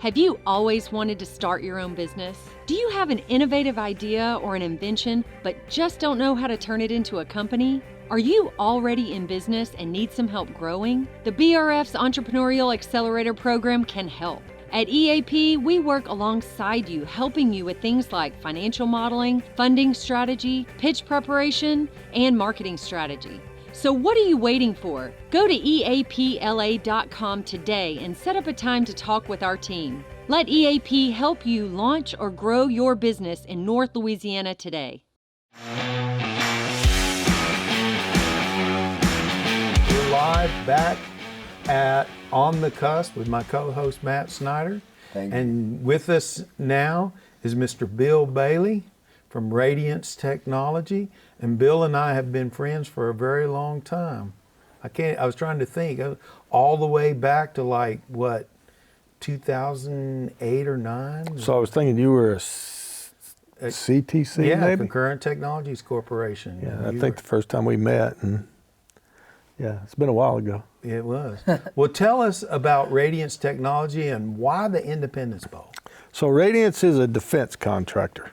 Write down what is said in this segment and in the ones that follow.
Have you always wanted to start your own business? Do you have an innovative idea or an invention, but just don't know how to turn it into a company? Are you already in business and need some help growing? The BRF's Entrepreneurial Accelerator Program can help. At EAP, we work alongside you, helping you with things like financial modeling, funding strategy, pitch preparation, and marketing strategy. So what are you waiting for? Go to eapla.com today and set up a time to talk with our team. Let EAP help you launch or grow your business in North Louisiana today. We're live back at On the Cusp with my co-host Matt Snyder. Thank you. And with us now is Mr. Bill Bailey from Radiance Technology. And Bill and I have been friends for a very long time. I was trying to think, all the way back to like, what, 2008 or 9? So I was thinking you were a CTC, yeah, maybe? Concurrent Technologies Corporation. Yeah, I think the first time we met, and yeah, it's been a while ago. It was. Well, tell us about Radiance Technology and why the Independence Bowl. So Radiance is a defense contractor,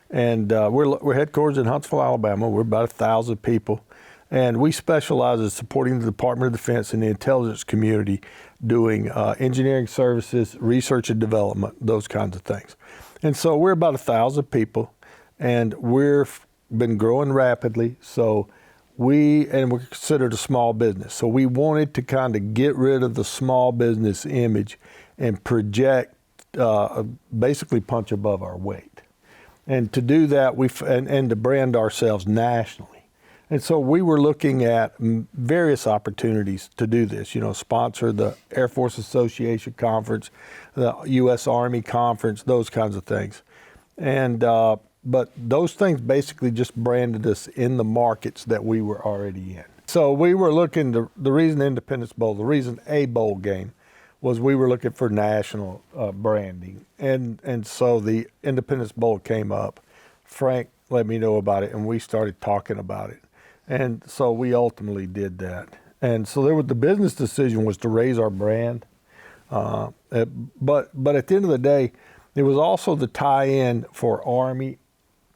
and we're headquartered in Huntsville, Alabama. We're about 1,000 people, and we specialize in supporting the Department of Defense and the intelligence community doing engineering services, research and development, those kinds of things. And so we're about 1,000 people, and we've been growing rapidly. So we're considered a small business. So we wanted to kind of get rid of the small business image and project, basically punch above our weight. And to do that, and to brand ourselves nationally. And so we were looking at various opportunities to do this, sponsor the Air Force Association Conference, the U.S. Army Conference, those kinds of things. And but those things basically just branded us in the markets that we were already in. So we were looking, the reason Independence Bowl, the reason a bowl game, was we were looking for national branding. And so the Independence Bowl came up. Frank let me know about it, and we started talking about it. And so we ultimately did that. And so the business decision was to raise our brand. But at the end of the day, it was also the tie-in for Army.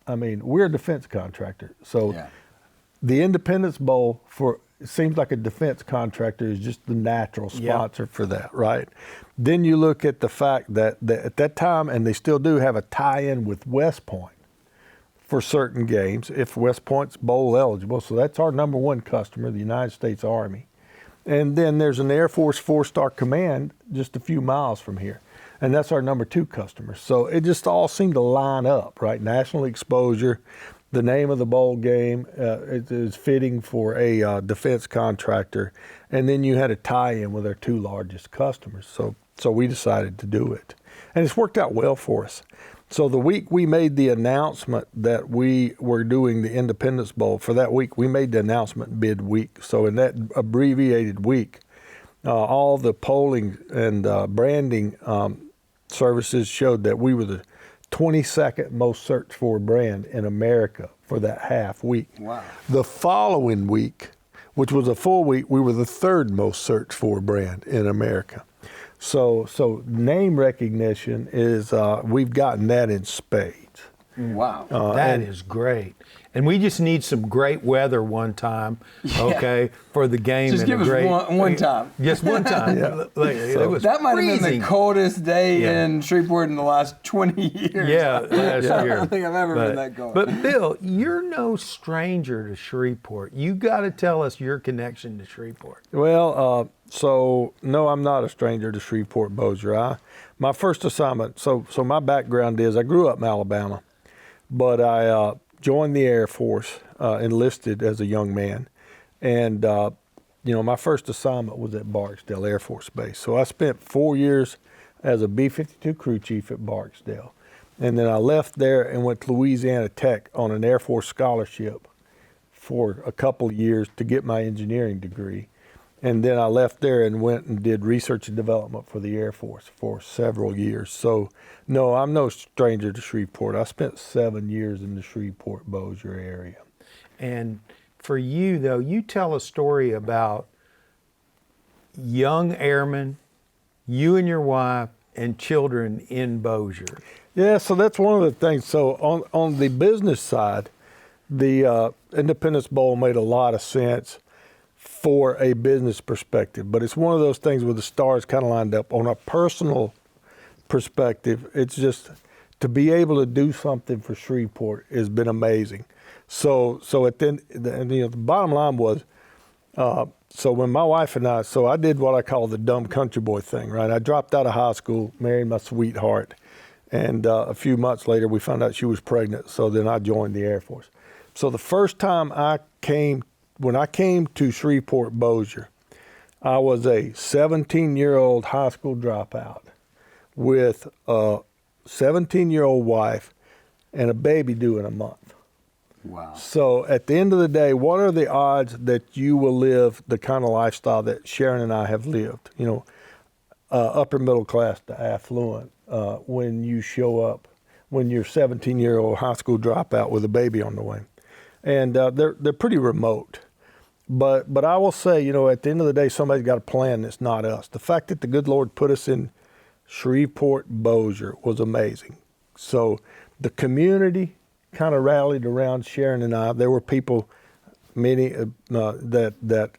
I mean, we're a defense contractor. So yeah. The Independence Bowl, it seems like a defense contractor is just the natural sponsor for that, right? Then you look at the fact that at that time, and they still do have a tie-in with West Point for certain games, if West Point's bowl eligible. So that's our number one customer, the United States Army. And then there's an Air Force 4-star command just a few miles from here. And that's our number two customer. So it just all seemed to line up, right? National exposure, the name of the bowl game is fitting for a defense contractor. And then you had a tie-in with our two largest customers. So we decided to do it. And it's worked out well for us. So the week we made the announcement that we were doing the Independence Bowl, for that week, we made the announcement midweek. So in that abbreviated week, all the polling and branding services showed that we were the 22nd most searched for brand in America for that half week. Wow. The following week, which was a full week, we were the third most searched for brand in America. So name recognition is, we've gotten that in spades. Wow. That is great. And we just need some great weather one time, okay, for the game. Just give us one time. Just one time. It was that might freezing. have been the coldest day in Shreveport in the last 20 years. Yeah, last year. I don't think I've ever been that cold. But Bill, you're no stranger to Shreveport. You got to tell us your connection to Shreveport. Well, so no, I'm not a stranger to Shreveport, Bossier. My first assignment, so my background is I grew up in Alabama, but I joined the Air Force, enlisted as a young man. And, my first assignment was at Barksdale Air Force Base. So I spent 4 years as a B-52 crew chief at Barksdale. And then I left there and went to Louisiana Tech on an Air Force scholarship for a couple of years to get my engineering degree. And then I left there and went and did research and development for the Air Force for several years. So, no, I'm no stranger to Shreveport. I spent 7 years in the Shreveport-Bossier area. And for you, though, you tell a story about young airmen, you and your wife and children in Bossier. Yeah, so that's one of the things. So on the business side, the Independence Bowl made a lot of sense for a business perspective, but it's one of those things where the stars kind of lined up. On a personal perspective, it's just to be able to do something for Shreveport has been amazing. So at the bottom line was, so when my wife and I did what I call the dumb country boy thing, right? I dropped out of high school, married my sweetheart, and a few months later we found out she was pregnant. So then I joined the Air Force. So the first time when I came to Shreveport, Bossier, I was a 17-year-old high school dropout with a 17-year-old wife and a baby due in a month. Wow. So at the end of the day, what are the odds that you will live the kind of lifestyle that Sharon and I have lived? Upper middle class to affluent, when you show up, when you're 17-year-old high school dropout with a baby on the way. And they're pretty remote. But I will say, at the end of the day, somebody's got a plan that's not us. The fact that the good Lord put us in Shreveport, Bossier was amazing. So the community kind of rallied around Sharon and I. There were people, many that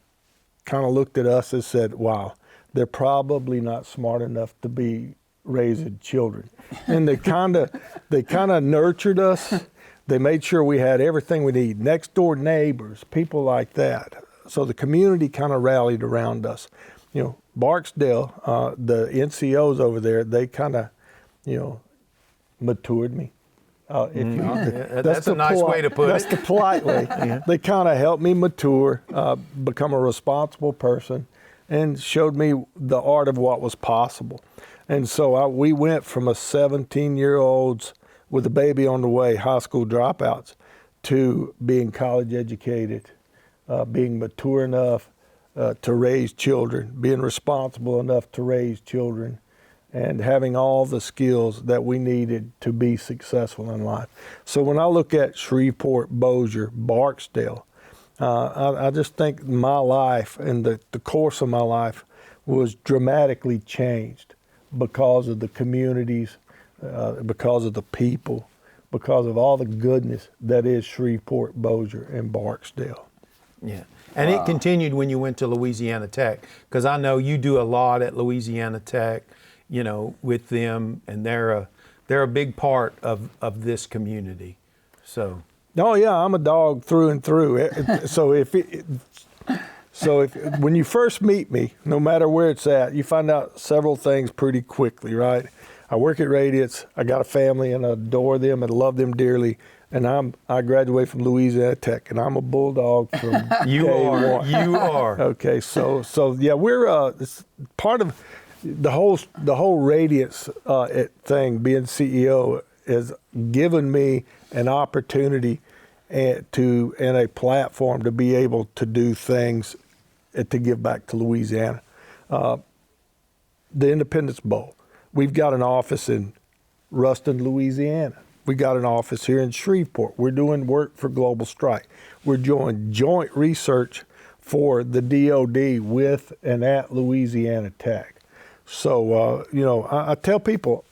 kind of looked at us and said, wow, they're probably not smart enough to be raising children. And they kind of nurtured us. They made sure we had everything we need, next door neighbors, people like that. So the community kind of rallied around us. Barksdale, the NCOs over there, they kind of, matured me. That's a nice way to put it. That's the polite way. Yeah. They kind of helped me mature, become a responsible person, and showed me the art of what was possible. And so we went from a 17-year-olds with a baby on the way, high school dropouts, to being college educated, being mature enough to raise children, being responsible enough to raise children, and having all the skills that we needed to be successful in life. So when I look at Shreveport, Bossier, Barksdale, I just think my life and the course of my life was dramatically changed because of the communities, because of the people, because of all the goodness that is Shreveport, Bossier, and Barksdale. Yeah. And it continued when you went to Louisiana Tech, because I know you do a lot at Louisiana Tech, with them, and they're a big part of this community. So. Oh yeah, I'm a dog through and through. So when you first meet me, no matter where it's at, you find out several things pretty quickly, right? I work at Radiance. I got a family, and I adore them and love them dearly. And I graduated from Louisiana Tech, and I'm a bulldog from You are. Okay, so yeah, we're it's part of the whole Radiance thing. Being CEO has given me an opportunity and a platform to be able to do things to give back to Louisiana. The Independence Bowl. We've got an office in Ruston, Louisiana. We got an office here in Shreveport. We're doing work for Global Strike. We're doing joint research for the DOD with and at Louisiana Tech. So, I tell people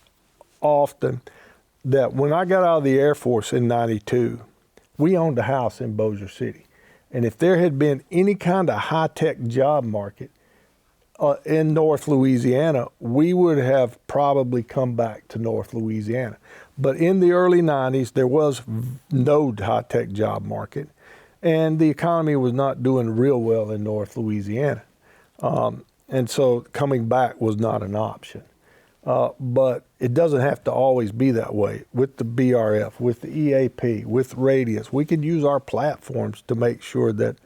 often that when I got out of the Air Force in '92, we owned a house in Bossier City. And if there had been any kind of high-tech job market in North Louisiana, we would have probably come back to North Louisiana. But in the early 90s, there was no high-tech job market, and the economy was not doing real well in North Louisiana. And so coming back was not an option. But it doesn't have to always be that way. With the BRF, with the EAP, with Radiance, we can use our platforms to make sure that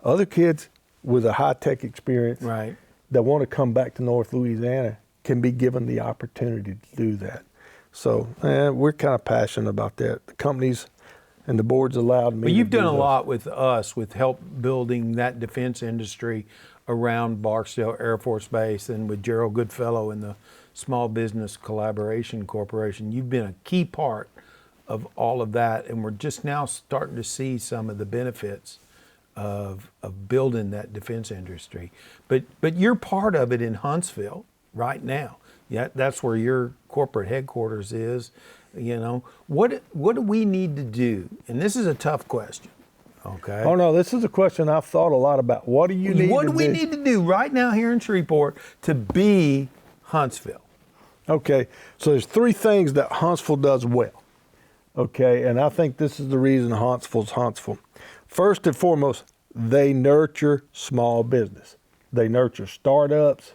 other kids with a high-tech experience Right. that want to come back to North Louisiana can be given the opportunity to do that. So we're kind of passionate about that. The companies and the boards allowed me. But you've to do done a those. lot with us with help building that defense industry around Barksdale Air Force Base, and with Gerald Goodfellow and the Small Business Collaboration Corporation. You've been a key part of all of that, and we're just now starting to see some of the benefits of building that defense industry. But you're part of it in Huntsville right now. Yeah, that's where your corporate headquarters is. You know, what do we need to do? And this is a tough question. Okay. Oh no, this is a question I've thought a lot about. What do you need What to do we do? need to do right now here in Shreveport to be Huntsville? Okay, so there's three things that Huntsville does well. Okay, and I think this is the reason Huntsville's Huntsville. First and foremost, they nurture small business. They nurture startups.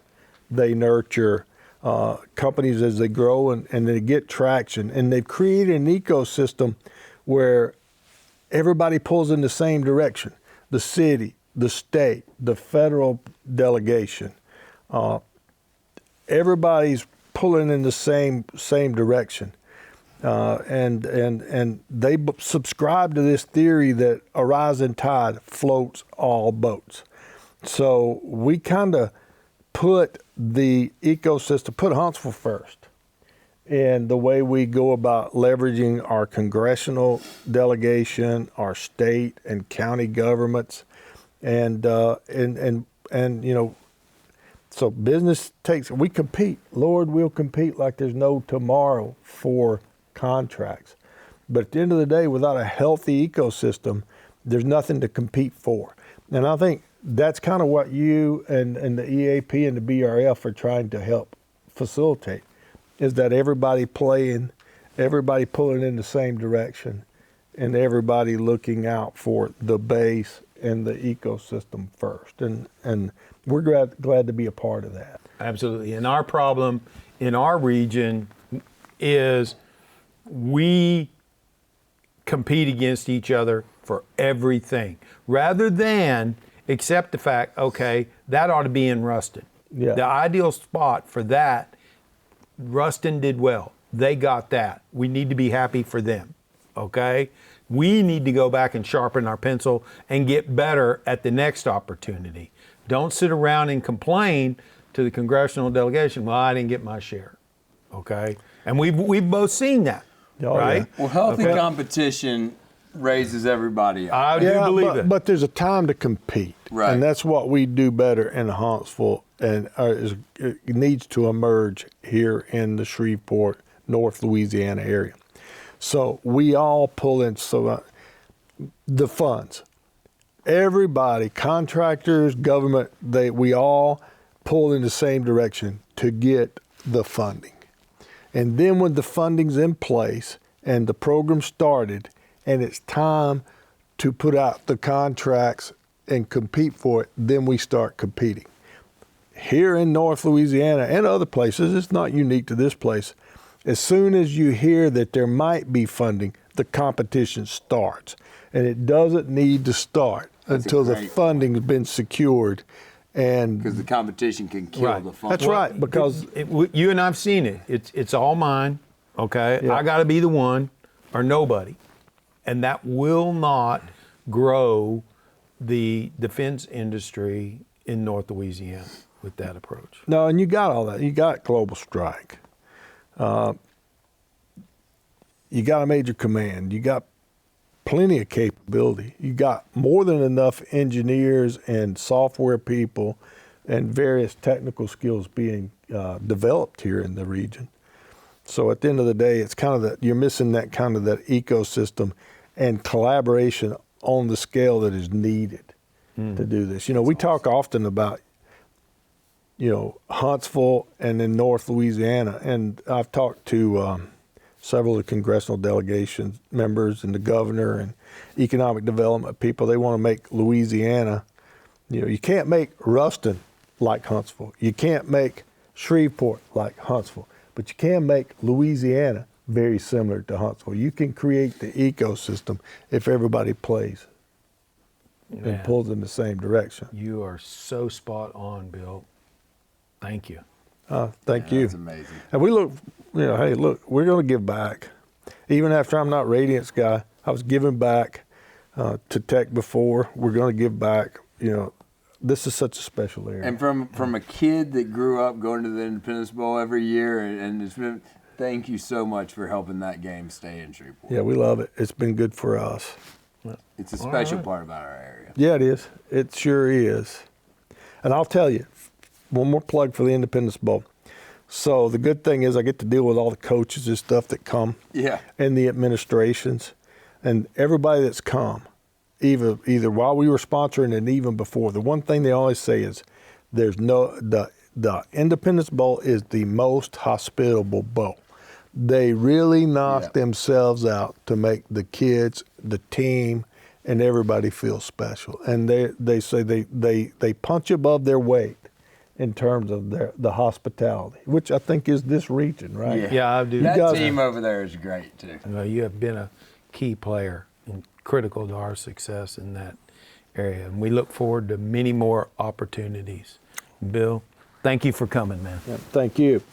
They nurture companies as they grow and they get traction. And they've created an ecosystem where everybody pulls in the same direction. The city, the state, the federal delegation. Everybody's pulling in the same direction. And they subscribe to this theory that a rising tide floats all boats. So we kind of put the ecosystem, put Huntsville first in the way we go about leveraging our congressional delegation, our state and county governments, and you know, so business we compete. Lord, we'll compete like there's no tomorrow for contracts. But at the end of the day, without a healthy ecosystem, there's nothing to compete for. And I think that's kind of what you and the EAP and the BRF are trying to help facilitate, is that everybody playing, everybody pulling in the same direction, and everybody looking out for the base and the ecosystem first. And we're glad to be a part of that. Absolutely. And our problem in our region is we compete against each other for everything rather than accept the fact, okay, that ought to be in Ruston. Yeah. The ideal spot for that, Ruston did well. They got that. We need to be happy for them, okay? We need to go back and sharpen our pencil and get better at the next opportunity. Don't sit around and complain to the congressional delegation, well, I didn't get my share, okay? And we've both seen that, Oh, right? yeah. Well, healthy competition raises everybody up. I do believe it. But there's a time to compete. Right. And that's what we do better in Huntsville, and it needs to emerge here in the Shreveport, North Louisiana area. So we all pull in the funds. Everybody, contractors, government, we all pull in the same direction to get the funding. And then when the funding's in place and the program started and it's time to put out the contracts and compete for it, then we start competing. Here in North Louisiana and other places, it's not unique to this place, as soon as you hear that there might be funding, the competition starts. And it doesn't need to start until the funding's been secured. And Because the competition can kill the fun. that's right, because you and I've seen it. It's all mine, okay? Yeah. I got to be the one or nobody. And that will not grow the defense industry in North Louisiana with that approach. no, and you got all that. You got Global Strike. You got a major command. You got plenty of capability. You got more than enough engineers and software people and various technical skills being developed here in the region. So at the end of the day, it's kind of that you're missing that kind of that ecosystem and collaboration on the scale that is needed to do this. You know, we talk often about, you know, Huntsville and in North Louisiana, and I've talked to several of the congressional delegation members and the governor and economic development people. They want to make Louisiana, you know, you can't make Ruston like Huntsville. You can't make Shreveport like Huntsville, but you can make Louisiana very similar to Huntsville. You can create the ecosystem if everybody plays and pulls in the same direction. You are so spot on, Bill. Thank you. Thank you. That's amazing. And we look, you know, hey, look, we're going to give back. Even after I'm not Radiance guy, I was giving back to Tech before. We're going to give back. You know, this is such a special area. And from a kid that grew up going to the Independence Bowl every year, and it's been, thank you so much for helping that game stay in Shreveport. Yeah, we love it. It's been good for us. It's a special part about our area. Yeah, it is. It sure is. And I'll tell you, one more plug for the Independence Bowl. So the good thing is I get to deal with all the coaches and stuff that come Yeah. and the administrations and everybody that's come, either while we were sponsoring and even before. The one thing they always say is the Independence Bowl is the most hospitable bowl. They really knock themselves out to make the kids, the team, and everybody feel special. And they say they punch above their weight in terms of the hospitality, which I think is this region, right? Yeah, I do. That team over there is great too. Well, you have been a key player and critical to our success in that area. And we look forward to many more opportunities. Bill, thank you for coming, man. Yeah, thank you.